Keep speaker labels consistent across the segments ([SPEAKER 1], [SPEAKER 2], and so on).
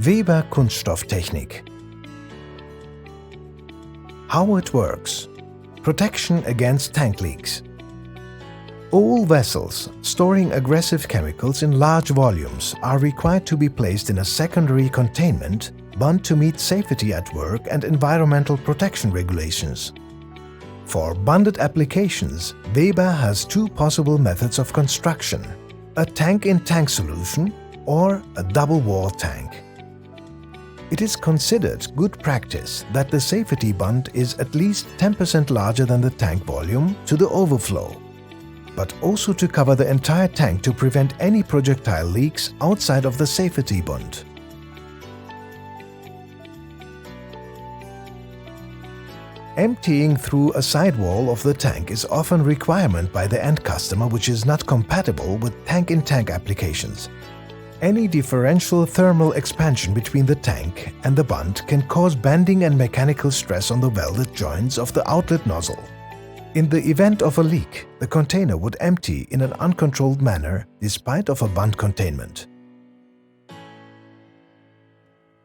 [SPEAKER 1] Weber-Kunststofftechnik. How it works. Protection against tank leaks. All vessels storing aggressive chemicals in large volumes are required to be placed in a secondary containment bund to meet safety at work and environmental protection regulations. For bonded applications, Weber has two possible methods of construction: a tank-in-tank solution or a double-wall tank. It is considered good practice that the safety bund is at least 10% larger than the tank volume to the overflow, but also to cover the entire tank to prevent any projectile leaks outside of the safety bund. Emptying through a sidewall of the tank is often a requirement by the end customer, which is not compatible with tank-in-tank applications. Any differential thermal expansion between the tank and the bund can cause bending and mechanical stress on the welded joints of the outlet nozzle. In the event of a leak, the container would empty in an uncontrolled manner despite of a bund containment.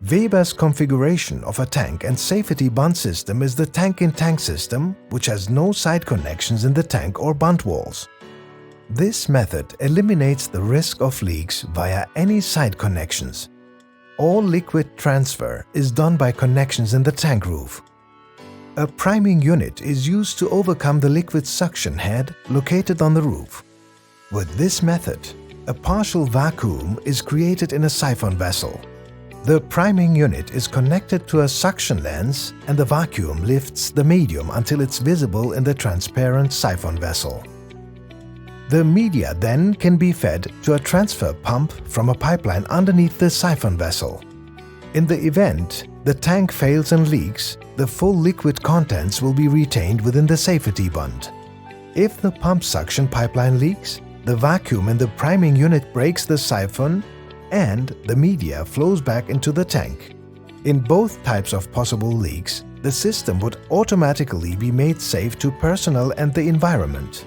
[SPEAKER 1] Weber's configuration of a tank and safety bund system is the tank-in-tank system, which has no side connections in the tank or bund walls. This method eliminates the risk of leaks via any side connections. All liquid transfer is done by connections in the tank roof. A priming unit is used to overcome the liquid suction head located on the roof. With this method, a partial vacuum is created in a siphon vessel. The priming unit is connected to a suction lens and the vacuum lifts the medium until it's visible in the transparent siphon vessel. The media then can be fed to a transfer pump from a pipeline underneath the siphon vessel. In the event the tank fails and leaks, the full liquid contents will be retained within the safety bund. If the pump suction pipeline leaks, the vacuum in the priming unit breaks the siphon and the media flows back into the tank. In both types of possible leaks, the system would automatically be made safe to personnel and the environment.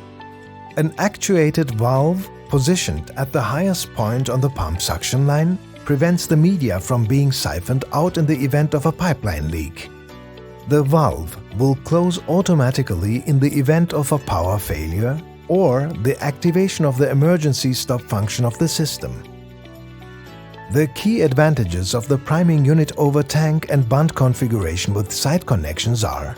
[SPEAKER 1] An actuated valve positioned at the highest point on the pump suction line prevents the media from being siphoned out in the event of a pipeline leak. The valve will close automatically in the event of a power failure or the activation of the emergency stop function of the system. The key advantages of the priming unit over tank and bund configuration with side connections are: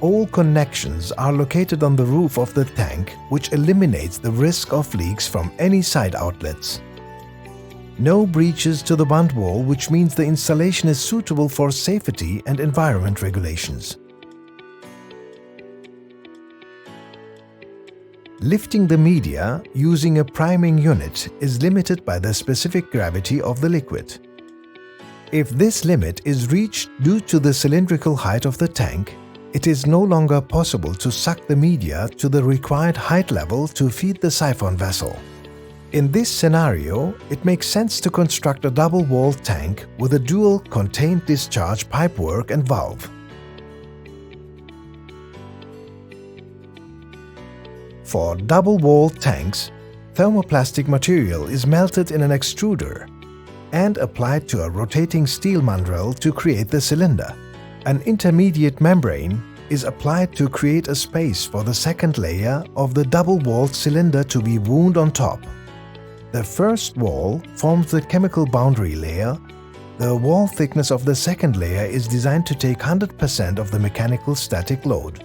[SPEAKER 1] all connections are located on the roof of the tank, which eliminates the risk of leaks from any side outlets. No breaches to the bund wall, which means the installation is suitable for safety and environment regulations. Lifting the media using a priming unit is limited by the specific gravity of the liquid. If this limit is reached due to the cylindrical height of the tank, it is no longer possible to suck the media to the required height level to feed the siphon vessel. In this scenario, it makes sense to construct a double-walled tank with a dual contained discharge pipework and valve. For double-walled tanks, thermoplastic material is melted in an extruder and applied to a rotating steel mandrel to create the cylinder. An intermediate membrane is applied to create a space for the second layer of the double-walled cylinder to be wound on top. The first wall forms the chemical boundary layer. The wall thickness of the second layer is designed to take 100% of the mechanical static load.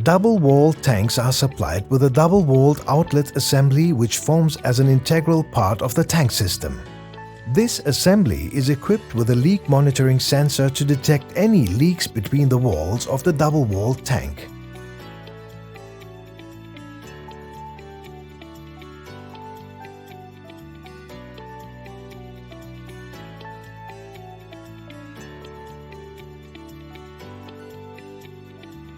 [SPEAKER 1] Double-walled tanks are supplied with a double-walled outlet assembly which forms as an integral part of the tank system. This assembly is equipped with a leak monitoring sensor to detect any leaks between the walls of the double-walled tank.